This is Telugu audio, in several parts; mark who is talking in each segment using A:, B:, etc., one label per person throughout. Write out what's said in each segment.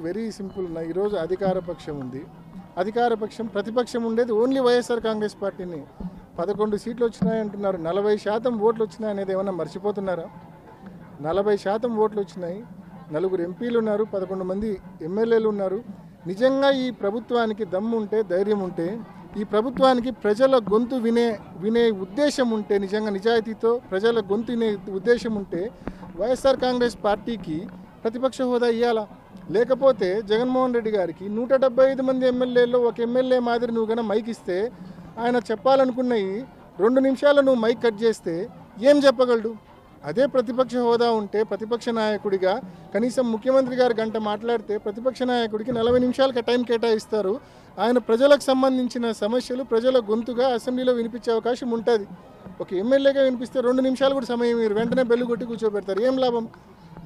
A: Very simple. ఈరోజు అధికార పక్షం ఉంది, అధికార పక్షం ప్రతిపక్షం ఉండేది ఓన్లీ వైఎస్ఆర్ కాంగ్రెస్ పార్టీని. 11 సీట్లు వచ్చినాయంటున్నారు, 40% ఓట్లు వచ్చినాయి అనేది ఏమన్నా మర్చిపోతున్నారా? 40% ఓట్లు వచ్చినాయి, 4 ఎంపీలు ఉన్నారు, 11 మంది ఎమ్మెల్యేలు ఉన్నారు. నిజంగా ఈ ప్రభుత్వానికి దమ్ము ఉంటే, ధైర్యం ఉంటే, ఈ ప్రభుత్వానికి ప్రజల గొంతు వినే ఉద్దేశం ఉంటే, నిజంగా నిజాయితీతో ప్రజల గొంతు వినే ఉద్దేశం ఉంటే వైఎస్ఆర్ కాంగ్రెస్ పార్టీకి ప్రతిపక్ష హోదా ఇవ్వాలా. లేకపోతే జగన్మోహన్ రెడ్డి గారికి 175 మంది ఎమ్మెల్యేల్లో ఒక ఎమ్మెల్యే మాదిరి నువ్వు కన్నా మైక్ ఇస్తే, ఆయన చెప్పాలనుకున్నవి 2 నిమిషాలు నువ్వు మైక్ కట్ చేస్తే ఏం చెప్పగలడు? అదే ప్రతిపక్ష హోదా ఉంటే ప్రతిపక్ష నాయకుడిగా కనీసం ముఖ్యమంత్రి గారు గంట మాట్లాడితే ప్రతిపక్ష నాయకుడికి 40 నిమిషాలకి టైం కేటాయిస్తారు. ఆయన ప్రజలకు సంబంధించిన సమస్యలు ప్రజల గొంతుగా అసెంబ్లీలో వినిపించే అవకాశం ఉంటుంది. ఒక ఎమ్మెల్యేగా వినిపిస్తే 2 నిమిషాలు కూడా సమయం మీరు వెంటనే బెల్లు కొట్టి కూర్చోబెడతారు. ఏం లాభం?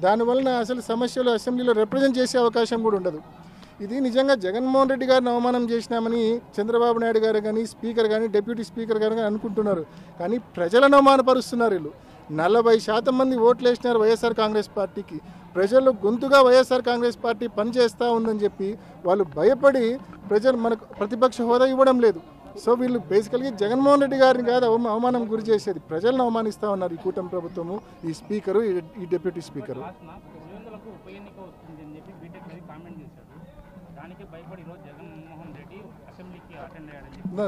A: దానివలన అసలు సమస్యలు అసెంబ్లీలో రిప్రజెంట్ చేసే అవకాశం కూడా ఉండదు. ఇది నిజంగా జగన్మోహన్ రెడ్డి గారిని అవమానం చేసినామని చంద్రబాబు నాయుడు గారు కానీ, స్పీకర్ కానీ, డిప్యూటీ స్పీకర్ గారు కానీ అనుకుంటున్నారు. కానీ ప్రజలను అవమానపరుస్తున్నారు వీళ్ళు. 40% మంది ఓట్లు వేసినారు వైఎస్ఆర్ కాంగ్రెస్ పార్టీకి. ప్రజలు గొంతుగా వైఎస్ఆర్ కాంగ్రెస్ పార్టీ పనిచేస్తూ ఉందని చెప్పి వాళ్ళు భయపడి ప్రజలు మనకు ప్రతిపక్ష హోదా ఇవ్వడం లేదు. సో వీళ్ళు బేసికల్గా జగన్మోహన్ రెడ్డి గారిని కాదు అవమానం గురి చేసేది, ప్రజలను అవమానిస్తూ ఉన్నారు ఈ కూటమి ప్రభుత్వము, ఈ స్పీకరు, ఈ డిప్యూటీ స్పీకరు.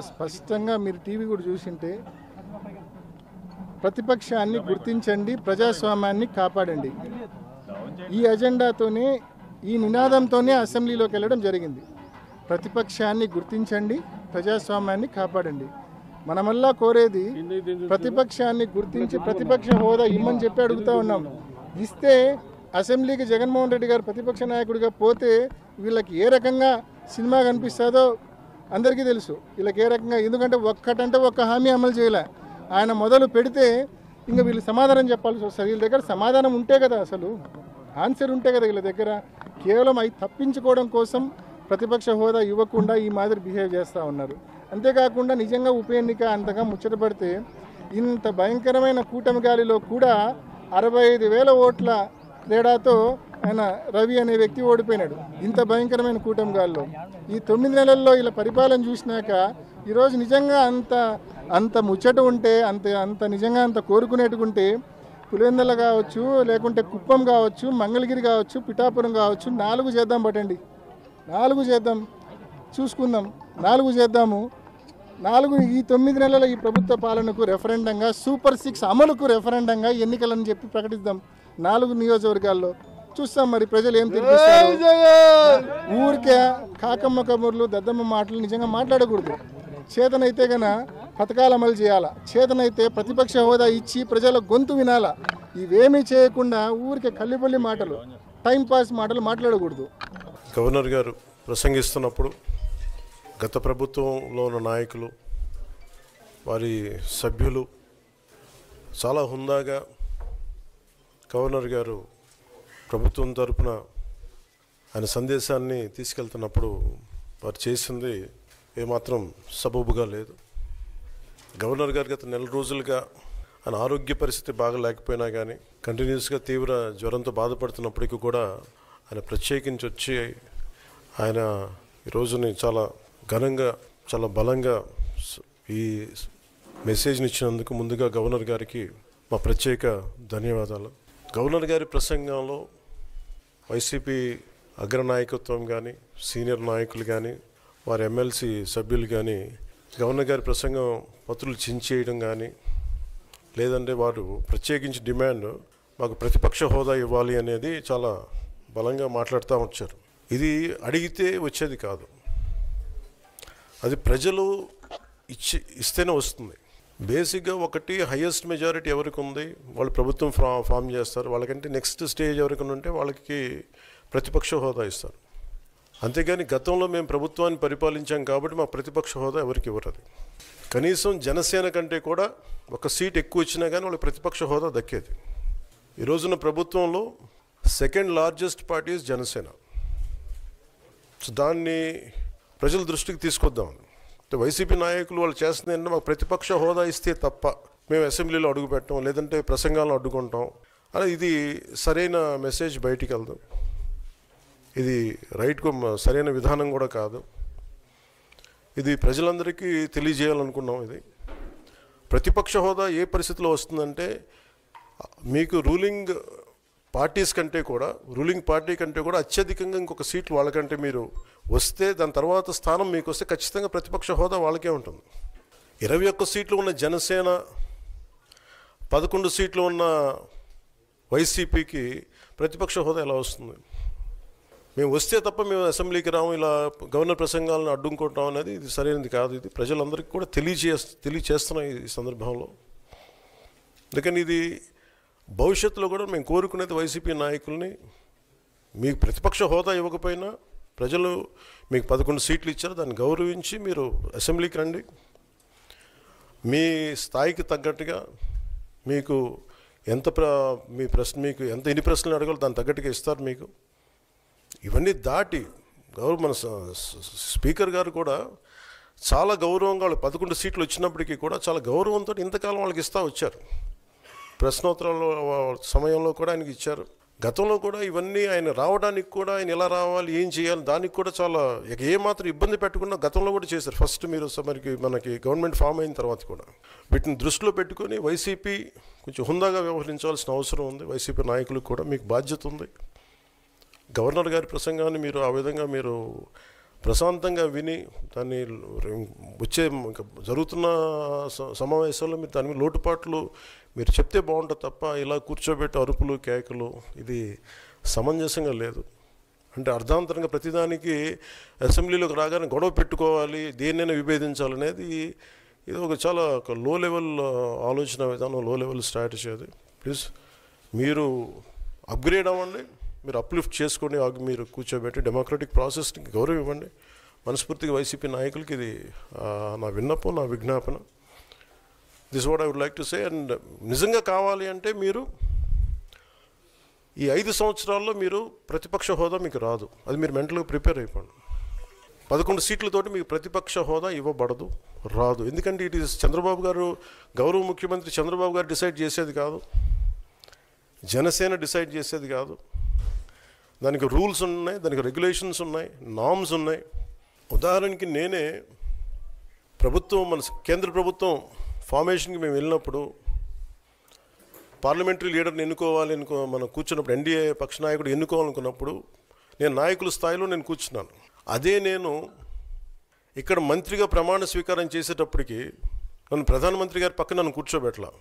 A: స్పష్టంగా మీరు టీవీ కూడా చూసింటే, ప్రతిపక్షాన్ని గుర్తించండి, ప్రజాస్వామ్యాన్ని కాపాడండి, ఈ అజెండాతోనే, ఈ నినాదంతోనే అసెంబ్లీలోకి వెళ్ళడం జరిగింది. ప్రతిపక్షాన్ని గుర్తించండి, ప్రజాస్వామ్యాన్ని కాపాడండి. మనమల్లా కోరేది ప్రతిపక్షాన్ని గుర్తించి ప్రతిపక్ష హోదా ఇమ్మని చెప్పి అడుగుతూ ఉన్నాం. ఇస్తే అసెంబ్లీకి జగన్మోహన్ రెడ్డి గారు ప్రతిపక్ష నాయకుడిగా పోతే వీళ్ళకి ఏ రకంగా సినిమా కనిపిస్తుందో అందరికీ తెలుసు. వీళ్ళకి ఏ రకంగా, ఎందుకంటే ఒక్క హామీ అమలు చేయలే. ఆయన మొదలు పెడితే ఇంకా వీళ్ళు సమాధానం చెప్పాల్సి వస్తుంది. వీళ్ళ దగ్గర సమాధానం ఉంటే కదా, అసలు ఆన్సర్ ఉంటే కదా వీళ్ళ దగ్గర. కేవలం అవి తప్పించుకోవడం కోసం ప్రతిపక్ష హోదా ఇవ్వకుండా ఈ మాదిరి బిహేవ్ చేస్తూ ఉన్నారు. అంతేకాకుండా నిజంగా ఉప ఎన్నిక అంతగా ముచ్చటపడితే, ఇంత భయంకరమైన కూటమి గాలిలో కూడా 65,000 ఓట్ల తేడాతో ఆయన రవి అనే వ్యక్తి ఓడిపోయినాడు. ఇంత భయంకరమైన కూటమి గాలిలో ఈ 9 నెలల్లో ఇలా పరిపాలన చూసినాక ఈరోజు నిజంగా అంత ముచ్చట ఉంటే, అంత నిజంగా అంత కోరుకునేట్టుకుంటే, పులివెందుల కావచ్చు, లేకుంటే కుప్పం కావచ్చు, మంగళగిరి కావచ్చు, పిఠాపురం కావచ్చు, 4 చేద్దాం. పట్టండి, 4 చేద్దాం, చూసుకుందాం, 4 చేద్దాము. 4 ఈ 9 నెలల ఈ ప్రభుత్వ పాలనకు రెఫరెండంగా, సూపర్ 6 అమలుకు రెఫరెండంగా ఎన్నికలని చెప్పి ప్రకటిద్దాం 4 నియోజకవర్గాల్లో. చూస్తాం మరి ప్రజలు ఏం తీర్పిస్తారు. ఊరికే కాకమ్మ కబుర్లు, దద్దమ్మ మాటలు నిజంగా మాట్లాడకూడదు. చేతనైతే గన పథకాలు అమలు చేయాలా, చేతనైతే ప్రతిపక్ష హోదా ఇచ్చి ప్రజల గొంతు వినాలా. ఇవేమీ చేయకుండా ఊరికే కల్లిపల్లి మాటలు, టైంపాస్ మాటలు మాట్లాడకూడదు.
B: గవర్నర్ గారు ప్రసంగిస్తున్నప్పుడు గత ప్రభుత్వంలో ఉన్న నాయకులు, వారి సభ్యులు చాలా హుందాగా గవర్నర్ గారు ప్రభుత్వం తరపున ఆయన సందేశాన్ని తీసుకెళ్తున్నప్పుడు వారు చేసింది ఏమాత్రం సబబుగా లేదు. గవర్నర్ గారు గత 4 రోజులుగా ఆయన ఆరోగ్య పరిస్థితి బాగా లేకపోయినా కానీ, కంటిన్యూస్గా తీవ్ర జ్వరంతో బాధపడుతున్నప్పటికీ కూడా ఆయన ప్రత్యేకించి వచ్చి ఆయన ఈ రోజుని చాలా ఘనంగా, చాలా బలంగా ఈ మెసేజ్ని ఇచ్చినందుకు ముందుగా గవర్నర్ గారికి మా ప్రత్యేక ధన్యవాదాలు. గవర్నర్ గారి ప్రసంగంలో వైసీపీ అగ్రనాయకత్వం కానీ, సీనియర్ నాయకులు కానీ, వారి ఎమ్మెల్సీ సభ్యులు కానీ గవర్నర్ గారి ప్రసంగం పత్రులు చించేయడం కానీ, లేదంటే వారు ప్రత్యేకించి డిమాండ్ మాకు ప్రతిపక్ష హోదా ఇవ్వాలి అనేది చాలా బలంగా మాట్లాడుతూ వచ్చారు. ఇది అడిగితే వచ్చేది కాదు, అది ప్రజలు ఇస్తేనే వస్తుంది. బేసిక్గా ఒకటి హైయెస్ట్ మెజారిటీ ఎవరికి ఉంది వాళ్ళు ప్రభుత్వం ఫామ్ చేస్తారు. వాళ్ళకంటే నెక్స్ట్ స్టేజ్ ఎవరికి ఉంటే వాళ్ళకి ప్రతిపక్ష హోదా ఇస్తారు. అంతేగాని గతంలో మేము ప్రభుత్వాన్ని పరిపాలించాం కాబట్టి మా ప్రతిపక్ష హోదా ఎవరికి ఇవ్వరు. కనీసం జనసేన కంటే కూడా 1 సీట్ ఎక్కువ వచ్చినా కానీ వాళ్ళకి ప్రతిపక్ష హోదా దక్కేది. ఈ రోజున ప్రభుత్వంలో second largest party Janasena. So దాన్ని ప్రజల దృష్టికి తీసుకొద్దామని వైసీపీ నాయకులు వాళ్ళు చేస్తుంది ఏంటంటే, మాకు ప్రతిపక్ష హోదా ఇస్తే తప్ప మేము అసెంబ్లీలో అడుగు పెట్టాం, లేదంటే ప్రసంగాలను అడ్డుకుంటాం అని. ఇది సరైన మెసేజ్ బయటికి వెళ్దాం. ఇది సరైన విధానం కూడా కాదు. ఇది ప్రజలందరికీ తెలియజేయాలనుకున్నాం. ఇది ప్రతిపక్ష హోదా ఏ పరిస్థితిలో వస్తుందంటే, మీకు రూలింగ్ పార్టీ కంటే కూడా అత్యధికంగా ఇంకొక సీట్లు వాళ్ళకంటే మీరు వస్తే, దాని తర్వాత స్థానం మీకు వస్తే ఖచ్చితంగా ప్రతిపక్ష హోదా వాళ్ళకే ఉంటుంది. 21 సీట్లు ఉన్న జనసేన, 11 సీట్లు ఉన్న వైసీపీకి ప్రతిపక్ష హోదా ఎలా వస్తుంది? మేము వస్తే తప్ప మేము అసెంబ్లీకి రాము, ఇలా గవర్నర్ ప్రసంగాలను అడ్డుకుంటాం అనేది ఇది సరైనది కాదు. ఇది ప్రజలందరికీ కూడా తెలియచేస్తున్నాం ఈ సందర్భంలో. అందుకని ఇది భవిష్యత్తులో కూడా మేము కోరుకునేది వైసీపీ నాయకుల్ని, మీకు ప్రతిపక్ష హోదా ఇవ్వకపోయినా ప్రజలు మీకు 11 సీట్లు ఇచ్చారు, దాన్ని గౌరవించి మీరు అసెంబ్లీకి రండి. మీ స్థాయికి తగ్గట్టుగా మీకు ఎన్ని ప్రశ్నలు అడగాలో దాన్ని తగ్గట్టుగా ఇస్తారు మీకు. ఇవన్నీ దాటి మన స్పీకర్ గారు కూడా చాలా గౌరవంగా, వాళ్ళు 11 సీట్లు వచ్చినప్పటికీ కూడా చాలా గౌరవంతో ఇంతకాలం వాళ్ళకి ఇస్తూ వచ్చారు. ప్రశ్నోత్తరాల సమయంలో కూడా ఆయనకి ఇచ్చారు. గతంలో కూడా ఇవన్నీ ఆయన రావడానికి కూడా, ఆయన ఎలా రావాలి, ఏం చేయాలి, దానికి కూడా చాలా ఏమాత్రం ఇబ్బంది పెట్టకుండా గతంలో కూడా చేశారు. ఫస్ట్ మీరు మనకి గవర్నమెంట్ ఫామ్ అయిన తర్వాత కూడా వీటిని దృష్టిలో పెట్టుకొని వైసీపీ కొంచెం హుందాగా వ్యవహరించాల్సిన అవసరం ఉంది. వైసీపీ నాయకులకు కూడా మీకు బాధ్యత ఉంది. గవర్నర్ గారి ప్రసంగాన్ని మీరు ఆ విధంగా మీరు ప్రశాంతంగా విని, దాన్ని వచ్చే జరుగుతున్న సమావేశాల్లో మీరు దాని మీద లోటుపాట్లు మీరు చెప్తే బాగుంటుంది తప్ప ఇలా కూర్చోబెట్టి అరుపులు కేకలు ఇది సమంజసంగా లేదు. అంటే అర్ధాంతరంగా ప్రతిదానికి అసెంబ్లీలోకి రాగానే గొడవ పెట్టుకోవాలి, దేన్నైనా విభేదించాలనేది ఇది చాలా లో లెవెల్ ఆలోచన విధానం, లో లెవెల్ స్ట్రాటజీ. అది ప్లీజ్ మీరు అప్గ్రేడ్ అవ్వండి, మీరు అప్లిఫ్ట్ చేసుకొని మీరు కూర్చోబెట్టి డెమోక్రటిక్ ప్రాసెస్కి గౌరవం ఇవ్వండి. మనస్ఫూర్తిగా వైసీపీ నాయకులకి ఇది నా విన్నపం, నా విజ్ఞాపన. This what I would like to say. And నిజంగా కావాలి అంటే మీరు ఈ 5 సంవత్సరాల్లో మీరు ప్రతిపక్ష హోదా మీకు రాదు. అది మీరు మెంటల్గా ప్రిపేర్ అయిపోండి. 11 సీట్లతోటి మీకు ప్రతిపక్ష హోదా ఇవ్వబడదు, రాదు. ఎందుకంటే ఇట్ ఈస్ చంద్రబాబు గారు, గౌరవ ముఖ్యమంత్రి చంద్రబాబు గారు డిసైడ్ చేసేది కాదు, జనసేన డిసైడ్ చేసేది కాదు. దానికి రూల్స్ ఉన్నాయి, దానికి రెగ్యులేషన్స్ ఉన్నాయి, నామ్స్ ఉన్నాయి. ఉదాహరణకి నేనే మన కేంద్ర ప్రభుత్వం ఫార్మేషన్కి మేము వెళ్ళినప్పుడు పార్లమెంటరీ లీడర్ని మనం కూర్చున్నప్పుడు, ఎన్డీఏ పక్ష నాయకుడు ఎన్నుకోవాలనుకున్నప్పుడు నేను నాయకుల స్థాయిలో నేను కూర్చున్నాను. అదే నేను ఇక్కడ మంత్రిగా ప్రమాణ స్వీకారం చేసేటప్పటికి నన్ను ప్రధానమంత్రి గారి పక్కన నన్ను కూర్చోబెట్టలా.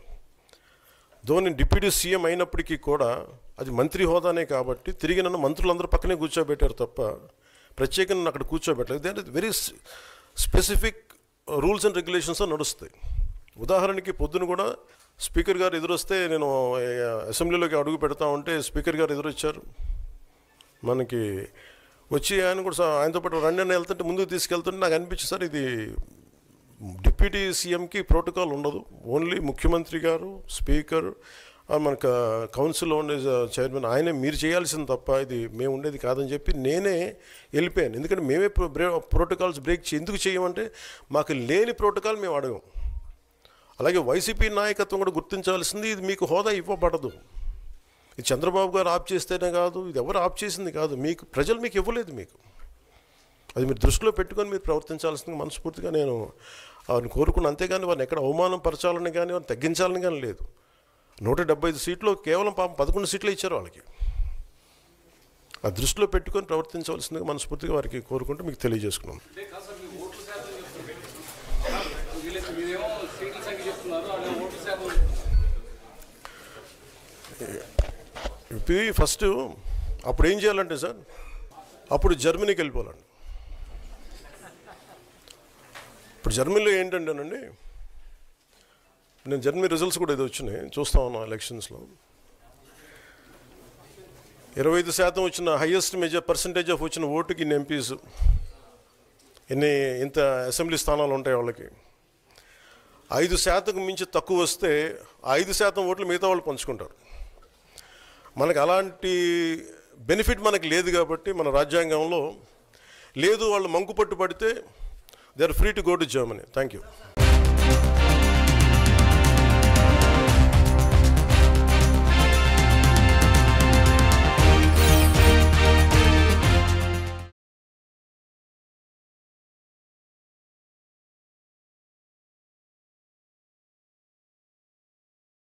B: నేను డిప్యూటీ సీఎం అయినప్పటికీ కూడా అది మంత్రి హోదానే కాబట్టి తిరిగి నన్ను మంత్రులందరూ పక్కనే కూర్చోబెట్టారు తప్ప ప్రత్యేకంగా నన్ను అక్కడ కూర్చోబెట్టలేదు. They are very specific rules and regulations నడుస్తాయి. ఉదాహరణకి పొద్దున కూడా స్పీకర్ గారు ఎదురొస్తే, నేను అసెంబ్లీలోకి అడుగు పెడతా ఉంటే స్పీకర్ గారు ఎదురొచ్చారు. మనకి వచ్చి ఆయనతో పాటు రండి అని వెళ్తుంటే ముందుకు తీసుకెళ్తుంటే నాకు అనిపించింది, సార్ ఇది డిప్యూటీ సీఎంకి ప్రోటోకాల్ ఉండదు, ఓన్లీ ముఖ్యమంత్రి గారు, స్పీకర్, మనకు కౌన్సిల్లో ఉండే చైర్మన్ ఆయనే మీరు చేయాల్సింది తప్ప ఇది మేము ఉండేది కాదని చెప్పి నేనే వెళ్ళిపోయాను. ఎందుకంటే మేమే ప్రోటోకాల్స్ బ్రేక్ ఎందుకు చేయమంటే మాకు లేని ప్రోటోకాల్ మేము అడగం. అలాగే వైసీపీ నాయకత్వం కూడా గుర్తించాల్సింది, ఇది మీకు హోదా ఇవ్వబడదు. ఇది చంద్రబాబు గారు ఆప్ చేస్తేనే కాదు, ఇది ఎవరు ఆప్ చేసింది కాదు, మీకు ప్రజలు మీకు ఇవ్వలేదు. మీకు అది మీరు దృష్టిలో పెట్టుకొని మీరు ప్రవర్తించాల్సింది మనస్ఫూర్తిగా నేను వారిని కోరుకున్నాను. అంతేగాని వారిని ఎక్కడ అవమానం పరచాలని కానీ వారిని తగ్గించాలని కానీ లేదు. 175 సీట్లు కేవలం 11 సీట్లే ఇచ్చారు వాళ్ళకి. ఆ దృష్టిలో పెట్టుకొని ప్రవర్తించవలసిందిగా మనస్ఫూర్తిగా వారికి కోరుకుంటూ మీకు తెలియజేసుకున్నాం. ఫస్ట్ అప్పుడు ఏం చేయాలంటే సార్, అప్పుడు జర్మనీకి వెళ్ళిపోవాలండి. ఇప్పుడు జర్మనీలో ఏంటంటేనండి, నేను జర్మనీ రిజల్ట్స్ కూడా ఏదో వచ్చినాయి చూస్తా ఉన్నా. ఎలక్షన్స్లో 25% వచ్చిన హైయెస్ట్ పర్సంటేజ్ ఆఫ్ వచ్చిన ఓటుకి ఇన్ని ఎంపీస్, ఇంత అసెంబ్లీ స్థానాలు ఉంటాయి వాళ్ళకి. 5% మించి తక్కువ వస్తే 5% ఓట్లు మిగతా వాళ్ళు పంచుకుంటారు. మనకు అలాంటి బెనిఫిట్ మనకు లేదు కాబట్టి మన రాజ్యాంగంలో లేదు. వాళ్ళు మంకు పట్టు పడితే they are free to go to Germany. Thank you.